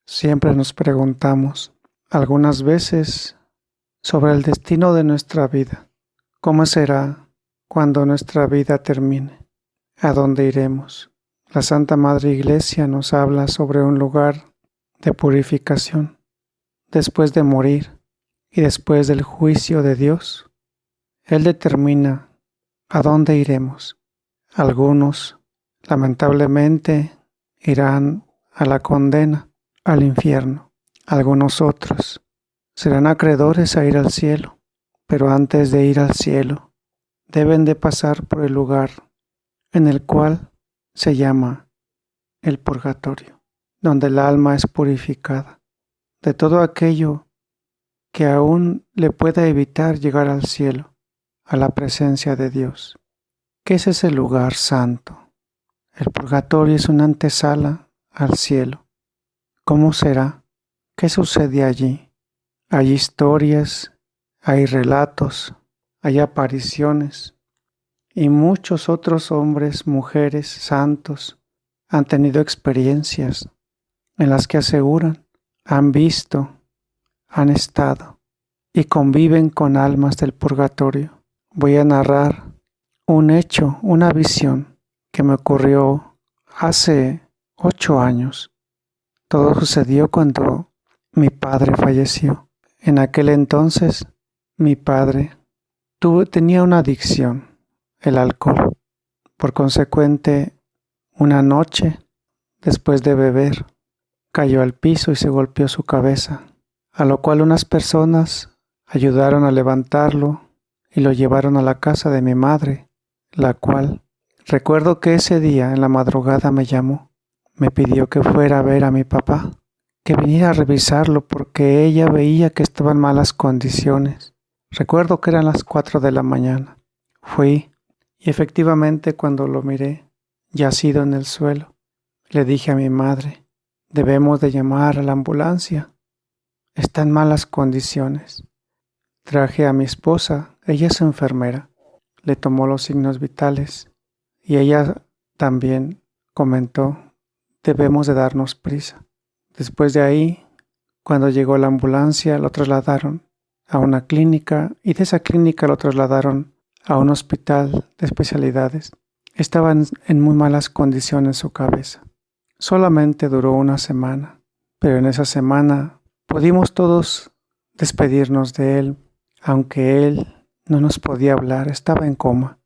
Siempre nos preguntamos, algunas veces, sobre el destino de nuestra vida. ¿Cómo será cuando nuestra vida termine? ¿A dónde iremos? La Santa Madre Iglesia nos habla sobre un lugar de purificación, después de morir y después del juicio de Dios. Él determina a dónde iremos. Algunos, lamentablemente, irán a la condena, al infierno. Algunos otros serán acreedores a ir al cielo, pero antes de ir al cielo, deben de pasar por el lugar en el cual se llama el purgatorio, donde el alma es purificada de todo aquello que aún le pueda evitar llegar al cielo, a la presencia de Dios. ¿Qué es ese lugar santo? El purgatorio es una antesala al cielo. ¿Cómo será? ¿Qué sucede allí? Hay historias, hay relatos, hay apariciones, y muchos otros hombres, mujeres, santos han tenido experiencias en las que aseguran, han visto, han estado y conviven con almas del purgatorio. Voy a narrar un hecho, una visión que me ocurrió hace 8 años. Todo sucedió cuando mi padre falleció. En aquel entonces, mi padre tenía una adicción, el alcohol. Por consecuente, una noche, después de beber, cayó al piso y se golpeó su cabeza, a lo cual unas personas ayudaron a levantarlo y lo llevaron a la casa de mi madre, la cual, recuerdo que ese día en la madrugada me llamó. Me pidió que fuera a ver a mi papá, que viniera a revisarlo porque ella veía que estaba en malas condiciones. Recuerdo que eran las 4 de la mañana. Fui y efectivamente cuando lo miré, yacido en el suelo, le dije a mi madre, debemos de llamar a la ambulancia. Está en malas condiciones. Traje a mi esposa, ella es enfermera, le tomó los signos vitales y ella también comentó, debemos de darnos prisa. Después de ahí, cuando llegó la ambulancia, lo trasladaron a una clínica y de esa clínica lo trasladaron a un hospital de especialidades. Estaba en muy malas condiciones su cabeza. Solamente duró una semana, pero en esa semana pudimos todos despedirnos de él, aunque él no nos podía hablar, estaba en coma.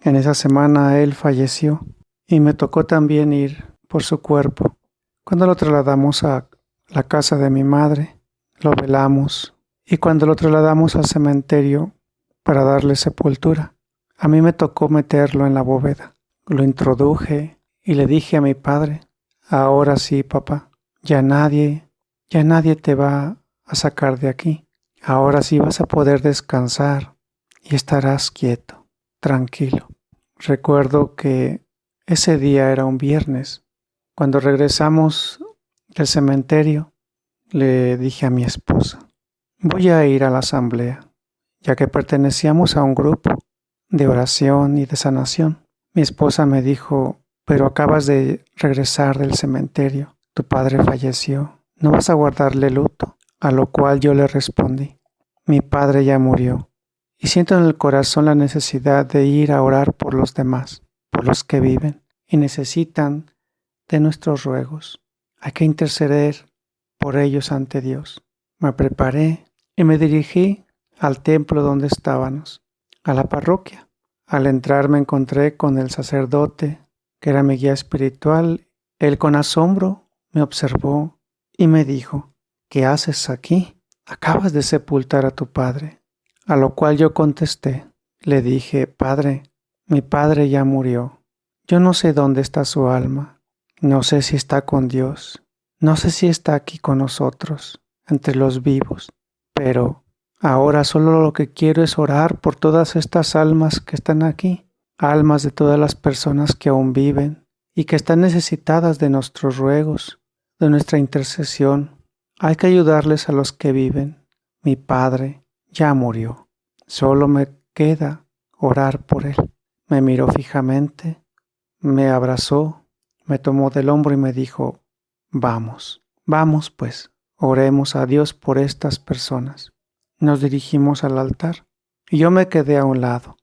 En esa semana él falleció y me tocó también ir por su cuerpo. Cuando lo trasladamos a la casa de mi madre, lo velamos y cuando lo trasladamos al cementerio para darle sepultura, a mí me tocó meterlo en la bóveda. Lo introduje y le dije a mi padre, ahora sí, papá, ya nadie te va a sacar de aquí. Ahora sí vas a poder descansar y estarás quieto, tranquilo. Recuerdo que ese día era un viernes. Cuando regresamos del cementerio, le dije a mi esposa, voy a ir a la asamblea, ya que pertenecíamos a un grupo de oración y de sanación. Mi esposa me dijo, pero acabas de regresar del cementerio, tu padre falleció, ¿no vas a guardarle luto? A lo cual yo le respondí, mi padre ya murió, y siento en el corazón la necesidad de ir a orar por los demás, por los que viven y necesitan de nuestros ruegos. Hay que interceder por ellos ante Dios. Me preparé y me dirigí al templo donde estábamos, a la parroquia. Al entrar me encontré con el sacerdote, que era mi guía espiritual. Él con asombro me observó y me dijo, ¿qué haces aquí? Acabas de sepultar a tu padre. A lo cual yo contesté, le dije, Padre, mi padre ya murió. Yo no sé dónde está su alma. No sé si está con Dios. No sé si está aquí con nosotros, entre los vivos. Pero ahora solo lo que quiero es orar por todas estas almas que están aquí. Almas de todas las personas que aún viven y que están necesitadas de nuestros ruegos, de nuestra intercesión. Hay que ayudarles a los que viven. Mi padre ya murió. Solo me queda orar por él. Me miró fijamente, me abrazó, me tomó del hombro y me dijo, vamos Vamos, pues, oremos a Dios por estas personas. Nos dirigimos al altar y yo me quedé a un lado,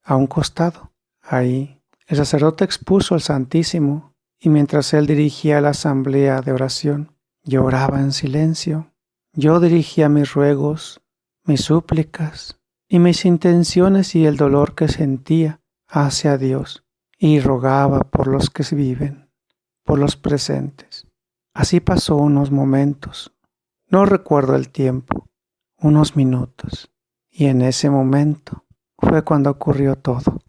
a un costado. Ahí el sacerdote expuso al Santísimo y mientras él dirigía la asamblea de oración, yo oraba en silencio. Yo dirigía mis ruegos, mis súplicas y mis intenciones y el dolor que sentía hacia Dios y rogaba por los que viven, por los presentes. Así pasó unos momentos, no recuerdo el tiempo, unos minutos, y en ese momento fue cuando ocurrió todo.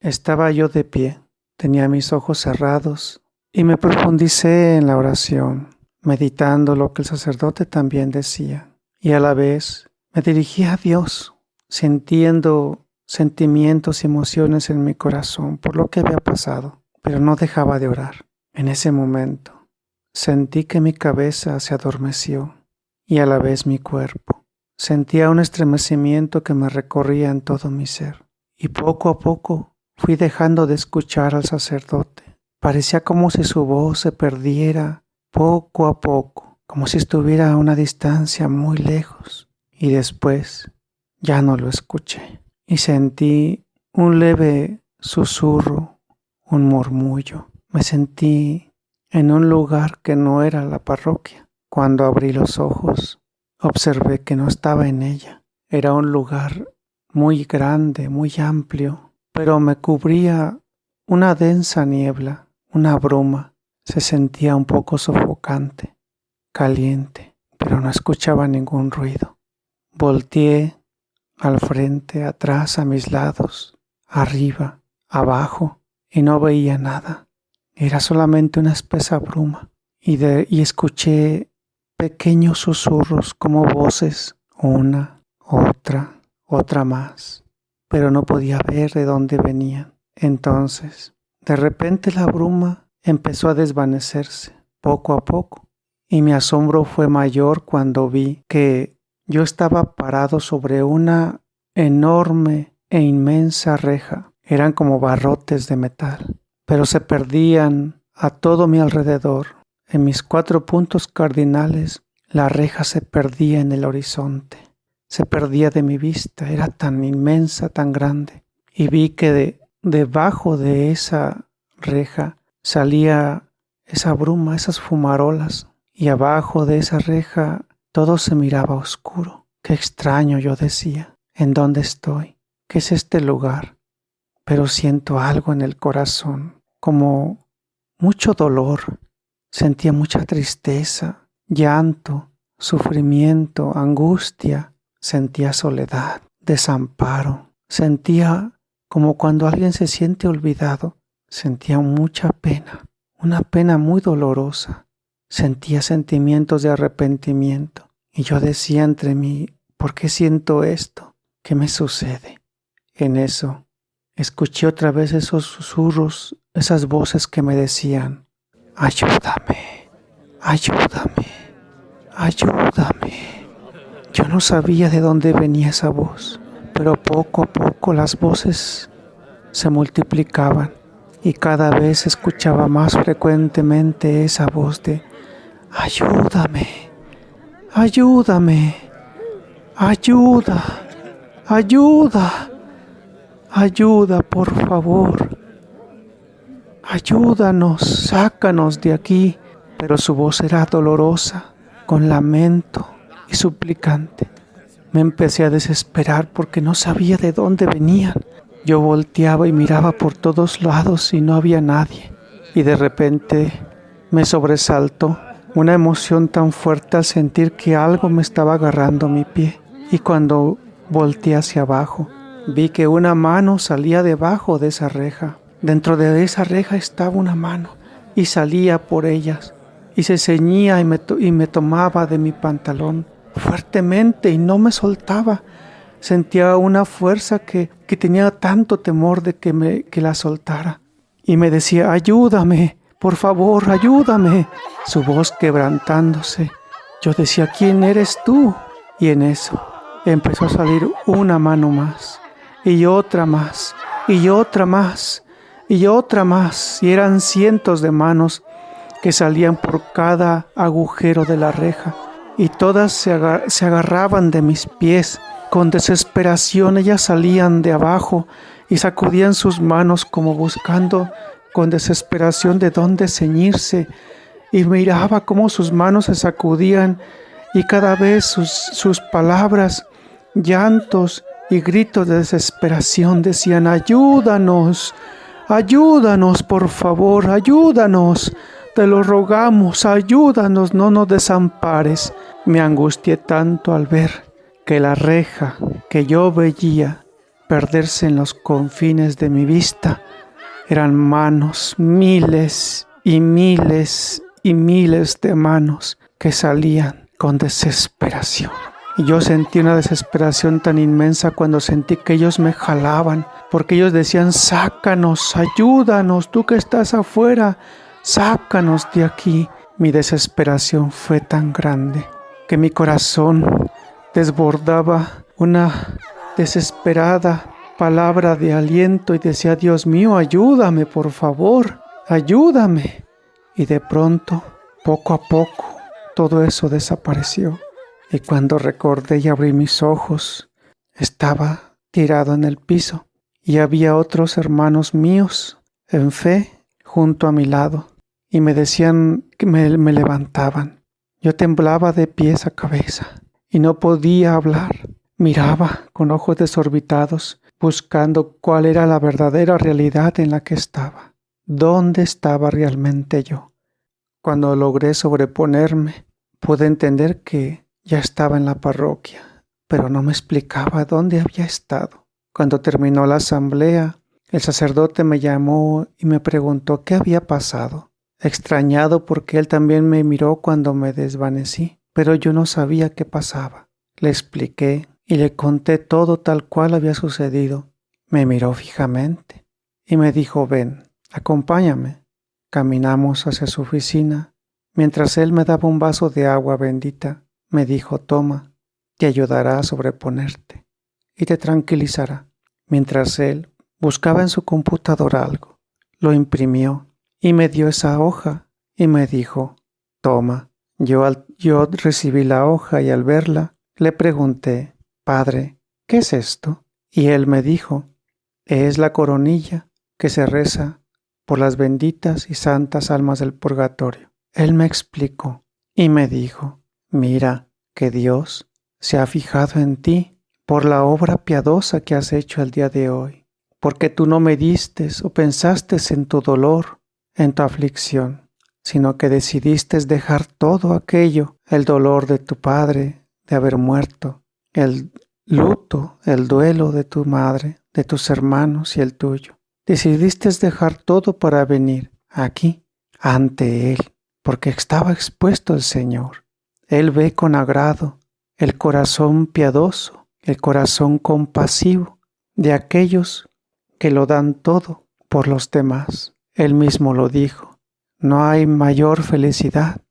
Estaba yo de pie, tenía mis ojos cerrados y me profundicé en la oración, meditando lo que el sacerdote también decía, y a la vez me dirigía a Dios, sintiendo sentimientos y emociones en mi corazón por lo que había pasado, pero no dejaba de orar. En ese momento sentí que mi cabeza se adormeció y a la vez mi cuerpo. Sentía un estremecimiento que me recorría en todo mi ser. Y poco a poco fui dejando de escuchar al sacerdote. Parecía como si su voz se perdiera poco a poco, como si estuviera a una distancia muy lejos. Y después ya no lo escuché. Y sentí un leve susurro, un murmullo. Me sentí en un lugar que no era la parroquia. Cuando abrí los ojos, observé que no estaba en ella. Era un lugar muy grande, muy amplio, pero me cubría una densa niebla, una bruma. Se sentía un poco sofocante, caliente, pero no escuchaba ningún ruido. Volteé al frente, atrás, a mis lados, arriba, abajo, y no veía nada. Era solamente una espesa bruma y escuché pequeños susurros como voces, una, otra más, pero no podía ver de dónde venían. Entonces, de repente la bruma empezó a desvanecerse poco a poco y mi asombro fue mayor cuando vi que yo estaba parado sobre una enorme e inmensa reja. Eran como barrotes de metal, pero se perdían a todo mi alrededor. En mis 4 puntos cardinales, la reja se perdía en el horizonte. Se perdía de mi vista, era tan inmensa, tan grande. Y vi que debajo de esa reja salía esa bruma, esas fumarolas. Y abajo de esa reja todo se miraba oscuro. Qué extraño, yo decía. ¿En dónde estoy? ¿Qué es este lugar? Pero siento algo en el corazón, como mucho dolor. Sentía mucha tristeza, llanto, sufrimiento, angustia. Sentía soledad, desamparo. Sentía como cuando alguien se siente olvidado. Sentía mucha pena, una pena muy dolorosa. Sentía sentimientos de arrepentimiento. Y yo decía entre mí, ¿por qué siento esto? ¿Qué me sucede? En eso, escuché otra vez esos susurros, esas voces que me decían, ayúdame, ayúdame, ayúdame. Yo no sabía de dónde venía esa voz, pero poco a poco las voces se multiplicaban y cada vez escuchaba más frecuentemente esa voz de ayúdame, ayúdame, ayuda, ayuda, ayuda, por favor, ayúdanos, sácanos de aquí. Pero su voz era dolorosa, con lamento y suplicante. Me empecé a desesperar porque no sabía de dónde venían. Yo volteaba y miraba por todos lados y no había nadie. Y de repente me sobresaltó una emoción tan fuerte al sentir que algo me estaba agarrando mi pie. Y cuando volteé hacia abajo, vi que una mano salía debajo de esa reja. Dentro de esa reja estaba una mano y salía por ellas. Y se ceñía y me tomaba de mi pantalón fuertemente y no me soltaba. Sentía una fuerza que tenía tanto temor de que la soltara. Y me decía, ayúdame, por favor, ayúdame. Su voz quebrantándose. Yo decía, ¿quién eres tú? Y en eso empezó a salir una mano más, y otra más, y otra más, y otra más. Y eran cientos de manos que salían por cada agujero de la reja, y todas se agarraban de mis pies. Con desesperación ellas salían de abajo y sacudían sus manos como buscando con desesperación de dónde ceñirse, y miraba cómo sus manos se sacudían y cada vez sus palabras, llantos y gritos de desesperación decían: ayúdanos, ayúdanos, por favor, ayúdanos, te lo rogamos, ayúdanos, no nos desampares. Me angustié tanto al ver que la reja que yo veía perderse en los confines de mi vista eran manos, miles y miles y miles de manos que salían con desesperación. Y yo sentí una desesperación tan inmensa cuando sentí que ellos me jalaban, porque ellos decían: sácanos, ayúdanos, tú que estás afuera, sácanos de aquí. Mi desesperación fue tan grande que mi corazón desbordaba una desesperada palabra de aliento y decía: Dios mío, ayúdame, por favor, ayúdame. Y de pronto, poco a poco, todo eso desapareció. Y cuando recordé y abrí mis ojos, estaba tirado en el piso y había otros hermanos míos en fe junto a mi lado y me decían que me levantaban. Yo temblaba de pies a cabeza y no podía hablar. Miraba con ojos desorbitados, buscando cuál era la verdadera realidad en la que estaba. ¿Dónde estaba realmente yo? Cuando logré sobreponerme, pude entender que ya estaba en la parroquia, pero no me explicaba dónde había estado. Cuando terminó la asamblea, el sacerdote me llamó y me preguntó qué había pasado. Extrañado porque él también me miró cuando me desvanecí, pero yo no sabía qué pasaba. Le expliqué y le conté todo tal cual había sucedido. Me miró fijamente y me dijo: ven, acompáñame. Caminamos hacia su oficina. Mientras él me daba un vaso de agua bendita, me dijo: toma, te ayudará a sobreponerte y te tranquilizará. Mientras él buscaba en su computadora algo, lo imprimió y me dio esa hoja y me dijo: toma. Yo recibí la hoja y al verla le pregunté: Padre, ¿qué es esto? Y él me dijo: es la coronilla que se reza por las benditas y santas almas del purgatorio. Él me explicó y me dijo: mira que Dios se ha fijado en ti por la obra piadosa que has hecho el día de hoy, porque tú no mediste o pensaste en tu dolor, en tu aflicción, sino que decidiste dejar todo aquello, el dolor de tu padre de haber muerto, el luto, el duelo de tu madre, de tus hermanos y el tuyo. Decidiste dejar todo para venir aquí, ante Él, porque estaba expuesto el Señor. Él ve con agrado el corazón piadoso, el corazón compasivo de aquellos que lo dan todo por los demás. Él mismo lo dijo: no hay mayor felicidad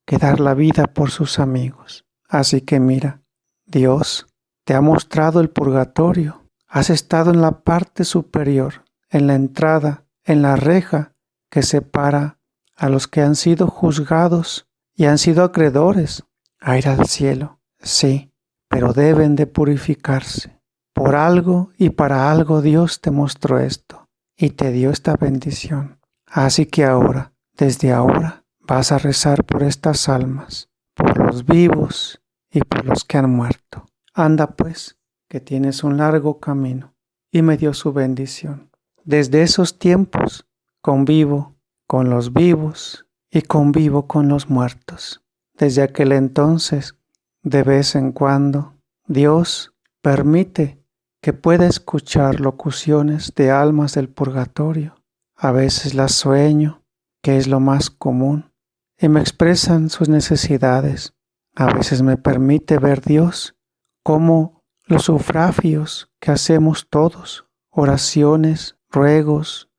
que dar la vida por sus amigos. Así que mira, Dios te ha mostrado el purgatorio. Has estado en la parte superior, en la entrada, en la reja que separa a los que han sido juzgados y han sido acreedores a ir al cielo. Sí, pero deben de purificarse. Por algo y para algo Dios te mostró esto y te dio esta bendición. Así que ahora, desde ahora, vas a rezar por estas almas, por los vivos y por los que han muerto. Anda pues, que tienes un largo camino. Y me dio su bendición. Desde esos tiempos convivo con los vivos y convivo con los muertos. Desde aquel entonces, de vez en cuando, Dios permite que pueda escuchar locuciones de almas del purgatorio. A veces las sueño, que es lo más común, y me expresan sus necesidades. A veces me permite ver Dios como los sufragios que hacemos todos, oraciones, ruegos,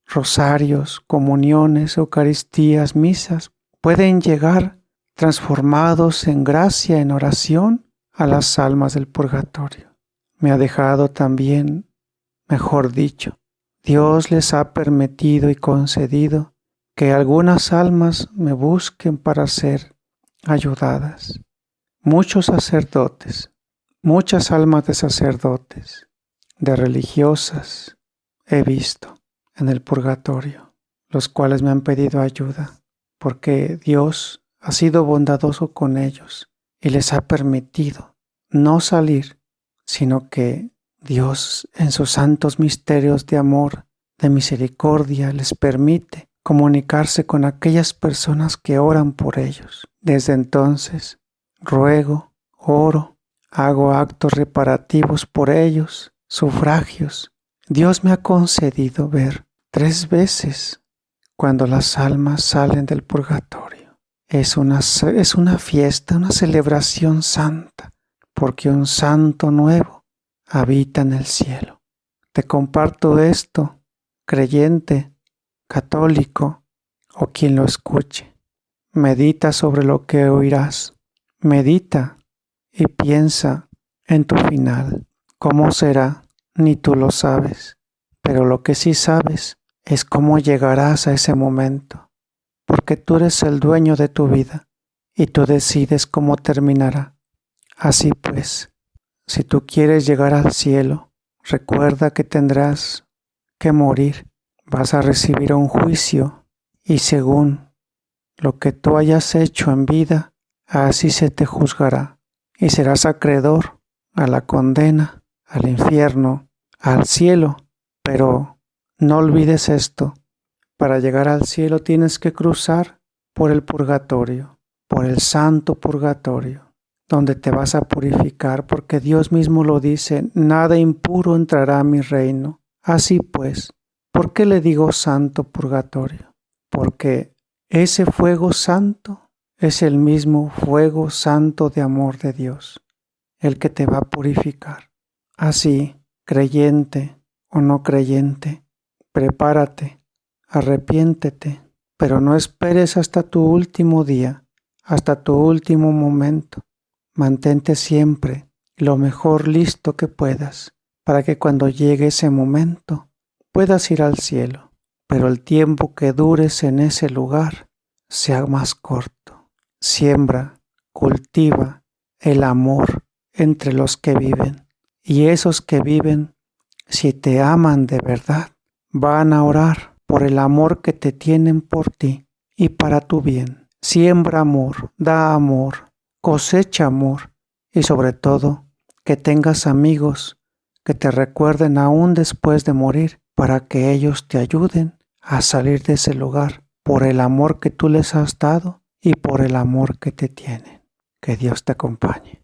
rosarios, comuniones, eucaristías, misas, pueden llegar transformados en gracia, en oración, a las almas del purgatorio. Me ha dejado también, mejor dicho, Dios les ha permitido y concedido que algunas almas me busquen para ser ayudadas. Muchos sacerdotes, muchas almas de sacerdotes, de religiosas, he visto en el purgatorio, los cuales me han pedido ayuda, porque Dios ha sido bondadoso con ellos y les ha permitido no salir, sino que Dios en sus santos misterios de amor, de misericordia, les permite comunicarse con aquellas personas que oran por ellos. Desde entonces, ruego, oro, hago actos reparativos por ellos, sufragios. Dios me ha concedido ver 3 veces cuando las almas salen del purgatorio. Es una fiesta, una celebración santa, porque un santo nuevo habita en el cielo. Te comparto esto, creyente, católico o quien lo escuche. Medita sobre lo que oirás. Medita y piensa en tu final. ¿Cómo será? Ni tú lo sabes. Pero lo que sí sabes es cómo llegarás a ese momento. Porque tú eres el dueño de tu vida y tú decides cómo terminará. Así pues, si tú quieres llegar al cielo, recuerda que tendrás que morir. Vas a recibir un juicio y según lo que tú hayas hecho en vida, así se te juzgará y serás acreedor a la condena, al infierno, al cielo. Pero no olvides esto, para llegar al cielo tienes que cruzar por el purgatorio, por el santo purgatorio, donde te vas a purificar, porque Dios mismo lo dice, nada impuro entrará a mi reino. Así pues, ¿por qué le digo santo purgatorio? Porque ese fuego santo es el mismo fuego santo de amor de Dios, el que te va a purificar. Así, creyente o no creyente, prepárate, arrepiéntete, pero no esperes hasta tu último día, hasta tu último momento. Mantente siempre lo mejor listo que puedas, para que cuando llegue ese momento puedas ir al cielo, pero el tiempo que dures en ese lugar sea más corto. Siembra, cultiva el amor entre los que viven, y esos que viven, si te aman de verdad, van a orar por el amor que te tienen por ti y para tu bien. Siembra amor, da amor, cosecha amor y sobre todo que tengas amigos que te recuerden aún después de morir para que ellos te ayuden a salir de ese lugar por el amor que tú les has dado y por el amor que te tienen. Que Dios te acompañe.